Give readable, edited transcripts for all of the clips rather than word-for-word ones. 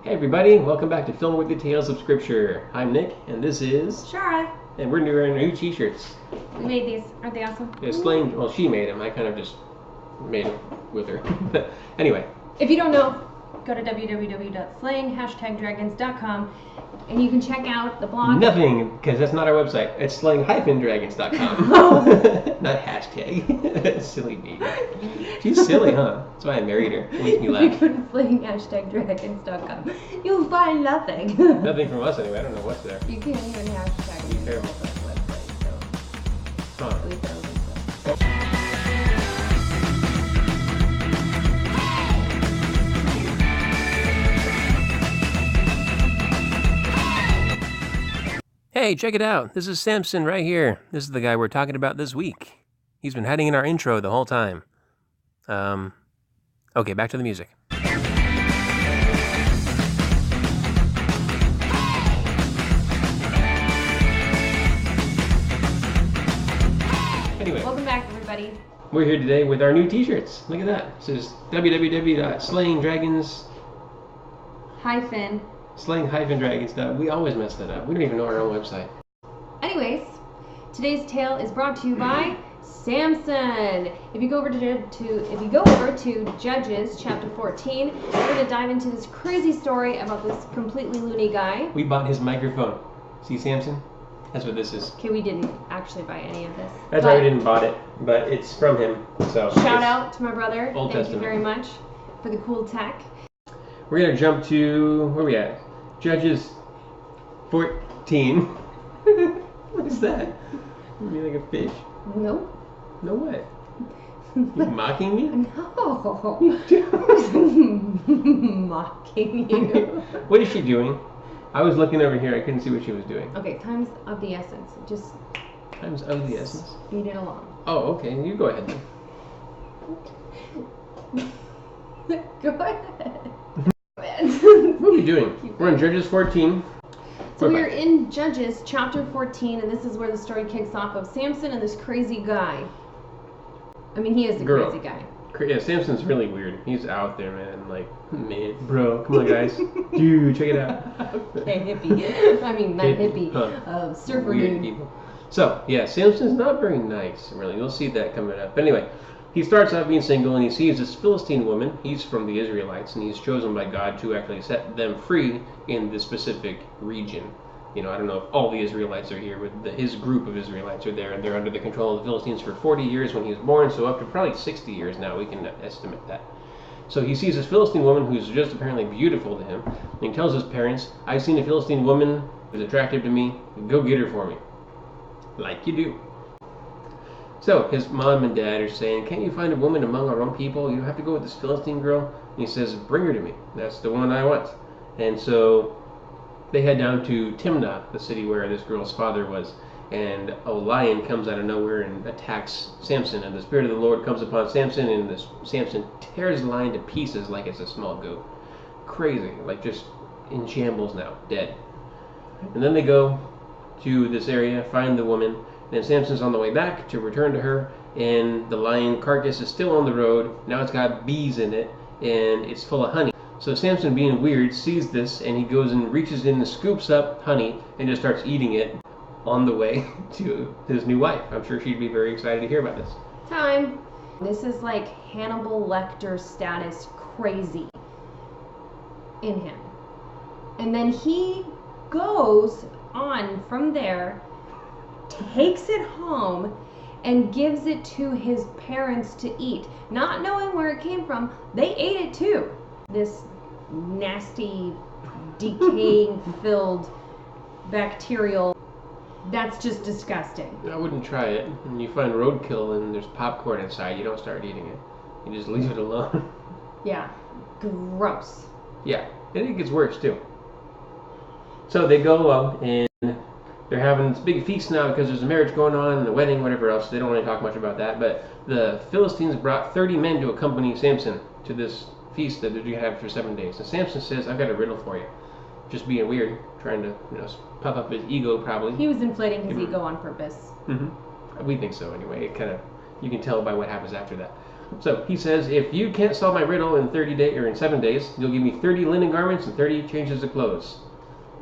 Hey everybody, welcome back to Film with the Tales of Scripture. I'm Nick, and this is Shara. And we're wearing new t-shirts. We made these. Aren't they awesome? Yeah, Sling, well, she made them. I kind of just made them with her. But anyway. If you don't know, go to www.slang-dragons.com and you can check out the blog. Nothing, because that's not our website. It's slang-dragons.com. Not hashtag. Silly baby. She's silly, huh? That's why I married her. It makes me laugh. If you go to slang-dragons.com, you'll find nothing. Nothing from us anyway. I don't know what's there. You can't even hashtag Be careful. on the website, so Huh. at least I don't think so. Hey, check it out. This is Samson right here. This is the guy we're talking about this week. He's been hiding in our intro the whole time. Okay, back to the music. Anyway, Welcome back, everybody. we're here today with our new t-shirts. Look at that. It says www.slayingdragons. Slang-dragons. We always mess that up. We don't even know our own website. Anyways, today's tale is brought to you by Samson. If you go over to Judges chapter 14, we're going to dive into this crazy story about this completely loony guy. We bought his microphone. See, Samson? That's what this is. Okay, we didn't actually buy any of this. That's why we didn't bought it, but it's from him. So Shout out to my brother. Old Thank Testament. you very much for the cool tech. We're gonna jump to where we at? Judges 14. What is that? You mean like a fish? Nope. No way. You mocking me? No. Mocking you. What is she doing? I was looking over here. I couldn't see what she was doing. Okay, time's of the essence. Just Time's of the essence. speed it along. Oh, okay. You go ahead then. Go ahead. What are we doing? We're in Judges 14. So we're in Judges chapter 14, and this is where the story kicks off of Samson and this crazy guy. I mean, he is a Girl. crazy guy. Yeah, Samson's really weird. He's out there, man. Like, man, bro, come on, guys. Dude, check it out. Okay, hippie. I mean, not hippie. Huh. Surfer Weird dude. people. So, yeah, Samson's not very nice, really. You'll see that coming up. But anyway, he starts out being single, and he sees this Philistine woman. He's from the Israelites, and he's chosen by God to actually set them free in this specific region. You know, I don't know if all the Israelites are here, but his group of Israelites are there, and they're under the control of the Philistines for 40 years when he was born, so up to probably 60 years now, we can estimate that. So he sees this Philistine woman who's just apparently beautiful to him, and he tells his parents, I've seen a Philistine woman who's attractive to me, go get her for me. Like you do. So his mom and dad are saying, can't you find a woman among our own people? You don't have to go with this Philistine girl. And he says, bring her to me. That's the one I want. And so they head down to Timnah, the city where this girl's father was. And a lion comes out of nowhere and attacks Samson. And the Spirit of the Lord comes upon Samson, and Samson tears the lion to pieces like it's a small goat. Crazy. Like just in shambles now. Dead. And then they go to this area, find the woman. Then Samson's on the way back to return to her, and the lion carcass is still on the road. Now it's got bees in it, and it's full of honey. So Samson, being weird, sees this, and he goes and reaches in and scoops up honey and just starts eating it on the way to his new wife. I'm sure she'd be very excited to hear about this. Time. This is like Hannibal Lecter status crazy in him. And then he goes on from there, takes it home, and gives it to his parents to eat. Not knowing where it came from, they ate it too. This nasty, decaying-filled bacterial, that's just disgusting. I wouldn't try it. When you find roadkill and there's popcorn inside, you don't start eating it. You just leave it alone. Yeah, gross. Yeah, and it gets worse too. So they go up and they're having this big feast now because there's a marriage going on and a wedding, whatever else. They don't really talk much about that. But the Philistines brought 30 men to accompany Samson to this feast that they're going to have for 7 days. And Samson says, I've got a riddle for you. Just being weird, trying to puff up his ego probably. He was inflating his ego on purpose. We think so anyway. It kind of, you can tell by what happens after that. So he says, if you can't solve my riddle in 30 days or in 7 days, you'll give me 30 linen garments and 30 changes of clothes.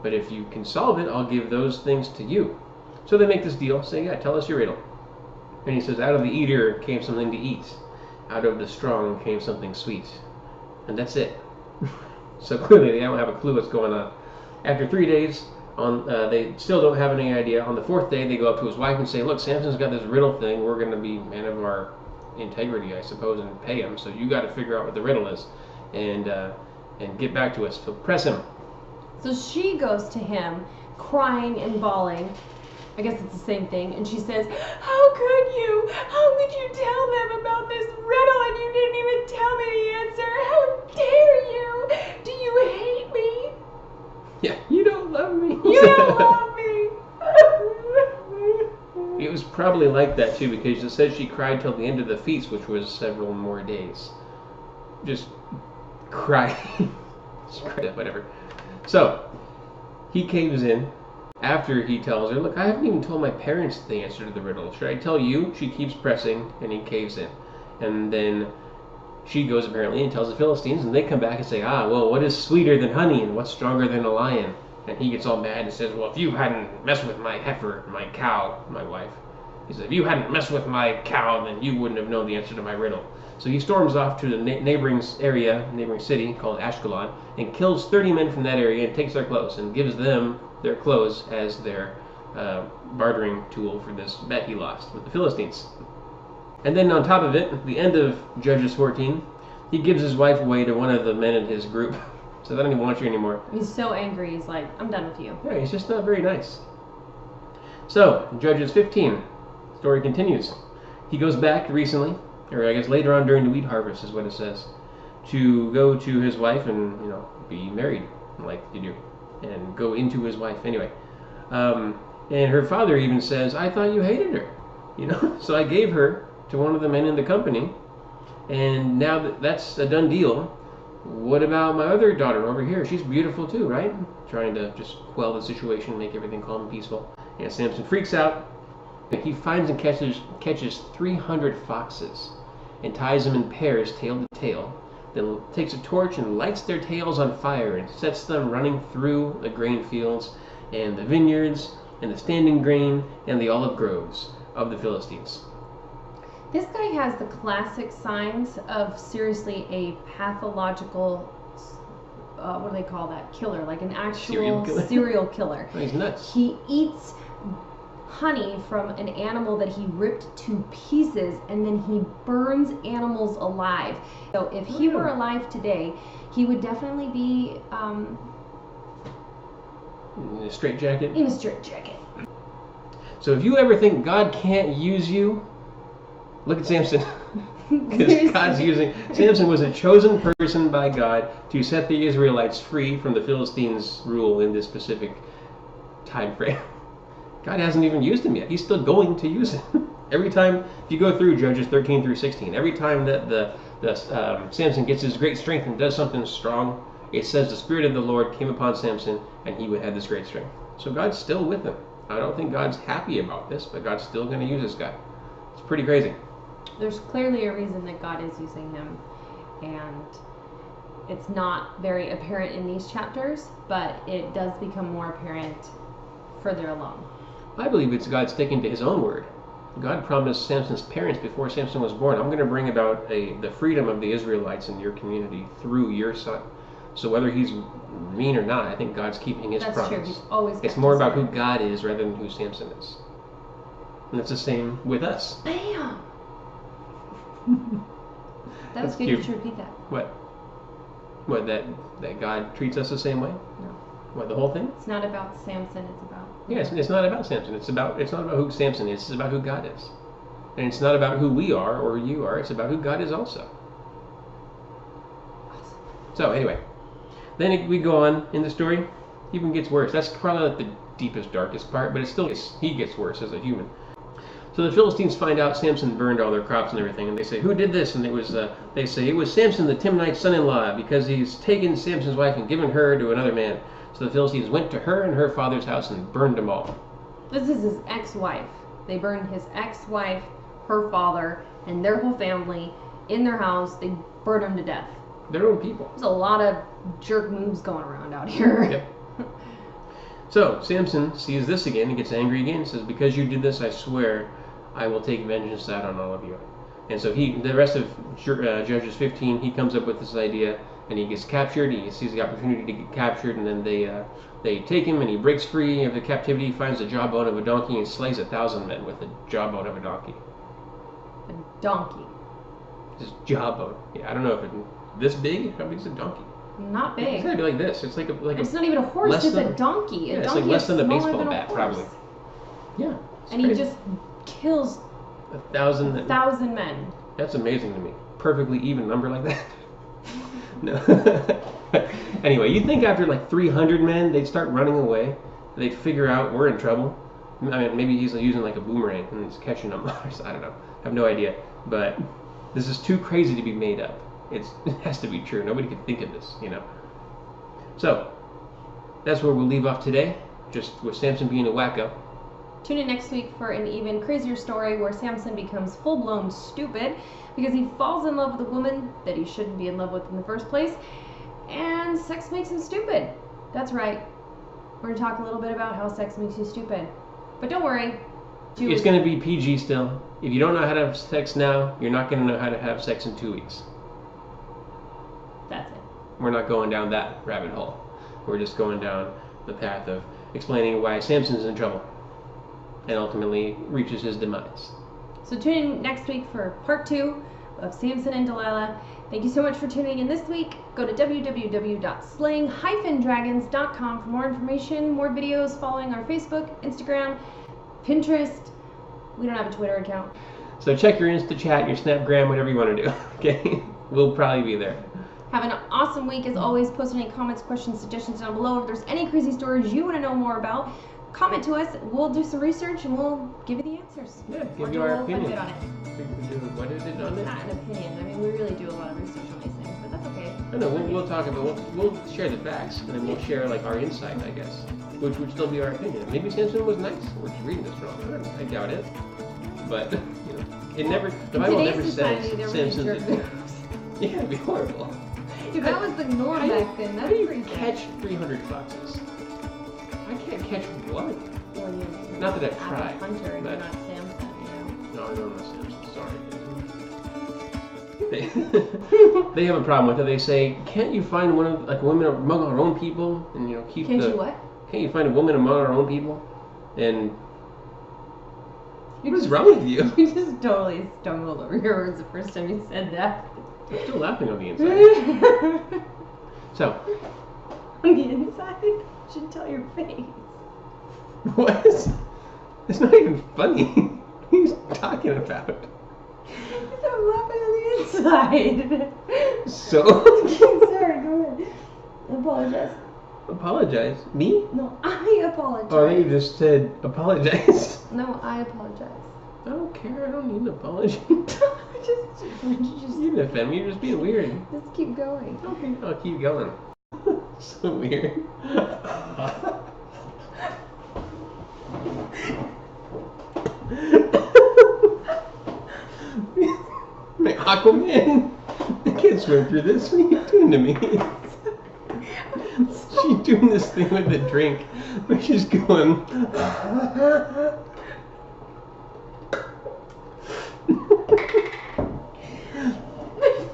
But if you can solve it, I'll give those things to you. So they make this deal, saying, yeah, tell us your riddle. And he says, out of the eater came something to eat. Out of the strong came something sweet. And that's it. So clearly they don't have a clue what's going on. After 3 days, they still don't have any idea. On the 4th day, they go up to his wife and say, look, Samson's got this riddle thing. We're going to be men of our integrity, I suppose, and pay him. So you got to figure out what the riddle is and get back to us. So press him. So she goes to him, crying and bawling. I guess it's the same thing. And she says, how could you? How could you tell them about this riddle and you didn't even tell me the answer? How dare you? Do you hate me? Yeah, you don't love me. You don't love me. It was probably like that too, because it says she cried till the end of the feast, which was several more days. Just crying. Whatever. So, he caves in after he tells her, look, I haven't even told my parents the answer to the riddle. Should I tell you? She keeps pressing, and he caves in. And then she goes apparently and tells the Philistines, and they come back and say, well, what is sweeter than honey, and what's stronger than a lion? And he gets all mad and says, well, if you hadn't messed with my heifer, my cow, my wife, he says, if you hadn't messed with my cow, then you wouldn't have known the answer to my riddle. So he storms off to the neighboring city called Ashkelon, and kills 30 men from that area and takes their clothes and gives them their clothes as their bartering tool for this bet he lost with the Philistines. And then on top of it, at the end of Judges 14, he gives his wife away to one of the men in his group. So they don't even want you anymore. He's so angry, he's like, I'm done with you. Yeah, he's just not very nice. So, Judges 15, story continues. He goes back recently, or I guess later on during the wheat harvest is what it says, to go to his wife and, be married, like you do, and go into his wife anyway. And her father even says, I thought you hated her, so I gave her to one of the men in the company, and now that that's a done deal, what about my other daughter over here? She's beautiful too, right? Trying to just quell the situation, make everything calm and peaceful. And Samson freaks out. He finds and catches 300 foxes and ties them in pairs, tail to tail. Then takes a torch and lights their tails on fire and sets them running through the grain fields and the vineyards and the standing grain and the olive groves of the Philistines. This guy has the classic signs of seriously a pathological, what do they call that? Killer, like an actual serial killer. Oh, he's nuts. He eats honey from an animal that he ripped to pieces, and then he burns animals alive. So if he were alive today, he would definitely be in a straitjacket. In a straitjacket. So if you ever think God can't use you, look at Samson. Because Samson was a chosen person by God to set the Israelites free from the Philistines' rule in this specific time frame. God hasn't even used him yet. He's still going to use him. Every time, if you go through Judges 13 through 16, every time that Samson gets his great strength and does something strong, it says the Spirit of the Lord came upon Samson and he would have this great strength. So God's still with him. I don't think God's happy about this, but God's still going to use this guy. It's pretty crazy. There's clearly a reason that God is using him, and it's not very apparent in these chapters, but it does become more apparent further along. I believe it's God sticking to his own word. God promised Samson's parents before Samson was born, I'm going to bring about the freedom of the Israelites in your community through your son. So whether he's mean or not, I think God's keeping his promise. That's true. He's always it's more about who God is rather than who Samson is. And it's the same with us. Bam! That was good. Cute. You should repeat that. What, that God treats us the same way? No. What, the whole thing? It's not about Samson, it's about... Yeah, it's not about Samson. It's not about who Samson is. It's about who God is. And it's not about who we are or you are. It's about who God is also. Awesome. So anyway, then we go on in the story. Even gets worse. That's probably not the deepest, darkest part, but he gets worse as a human. So the Philistines find out Samson burned all their crops and everything, and they say, who did this? And they say, it was Samson the Timnite's son-in-law, because he's taken Samson's wife and given her to another man. So the Philistines went to her and her father's house and burned them all. This is his ex-wife. They burned his ex-wife, her father, and their whole family, in their house. They burn them to death. Their own people. There's a lot of jerk moves going around out here. Yep. So Samson sees this again and gets angry again. Says, "Because you did this, I swear, I will take vengeance out on all of you." And so the rest of Judges 15, he comes up with this idea, and he gets captured. He sees the opportunity to get captured, and then they take him, and he breaks free of the captivity, finds the jawbone of a donkey, and slays 1,000 men with the jawbone of a donkey. A donkey. Just jawbone. Yeah, I don't know if it's this big. How big is a donkey? Not big. It's gotta be like this. It's like it's not even a horse. It's a donkey. Yeah, a it's donkey like less than a smaller baseball than a bat, horse. probably. Yeah. And crazy. he just kills 1,000 men. 1,000 men. That's amazing to me. Perfectly even number like that. No. Anyway, you'd think after like 300 men, they'd start running away. They'd figure out we're in trouble. I mean, maybe he's using like a boomerang and he's catching them. I don't know. I have no idea. But this is too crazy to be made up. It has to be true. Nobody could think of this, you know. So, that's where we'll leave off today. Just with Samson being a wacko. Tune in next week for an even crazier story where Samson becomes full-blown stupid because he falls in love with a woman that he shouldn't be in love with in the first place, and sex makes him stupid. That's right. We're going to talk a little bit about how sex makes you stupid. But don't worry. It's going to be PG still. If you don't know how to have sex now, you're not going to know how to have sex in 2 weeks. That's it. We're not going down that rabbit hole. We're just going down the path of explaining why Samson's in trouble and ultimately reaches his demise. So tune in next week for part 2 of Samson and Delilah. Thank you so much for tuning in this week. Go to www.slaying-dragons.com for more information, more videos, following our Facebook, Instagram, Pinterest. We don't have a Twitter account. So check your Instachat, your Snapgram, whatever you want to do. Okay? We'll probably be there. Have an awesome week. As always, post any comments, questions, suggestions down below. If there's any crazy stories you want to know more about, comment to us. We'll do some research and we'll give you the answers. Yeah, or give do you a our little fun opinion. bit on it. What is it on it? Not an opinion. I mean, we really do a lot of research on these things, but that's okay. I know, we'll talk about, we'll share the facts, and then we'll share like our insight, I guess, which would still be our opinion. Maybe Samson was nice. We're just reading this wrong. I doubt it. But, you know, it never, the Bible never says Samson's a yeah, it'd be horrible. If that was the norm back then, How that's do you pretty catch 300 foxes? I can't catch one. Well, Not that I've as tried, a hunter, but- you're not Samson, you know. No, I don't know Samson. Sorry. They have a problem with it. They say, can't you find one of like women among our own people, and you know keep Can't the. you what? Can't you find a woman among our own people? And You what is just- wrong with you? You just totally stumbled over your words the first time you said that. I'm still laughing on the inside. So, On the inside, you should tell your face. what? It's not even funny. What are you talking about? I'm laughing on the inside. So? Sorry, go ahead. I apologize. Apologize? Me? No, I apologize. Oh, I think you just said apologize. No, I apologize. I don't care. I don't need an apology. just You didn't offend me. You're just being weird. Just keep going. Okay, I'll keep going. So weird. My Aquaman. I can't swim through this. What are you doing to me? She's doing this thing with the drink where she's going.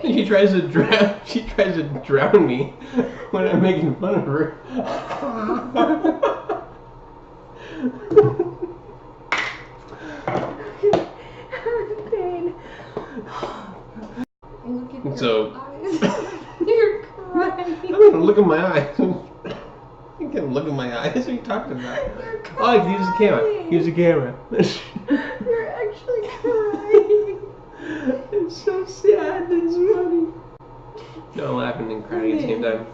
She tries to drown. She tries to drown me when I'm making fun of her. Pain. Look at your So- eyes. You're crying. I'm gonna look at my eyes. You can look at my eyes. What are you talking about? You're Oh, I can use the camera. crying. Use the camera. You're actually crying. It's so sad. It's funny. No, I'm laughing and crying at the same time.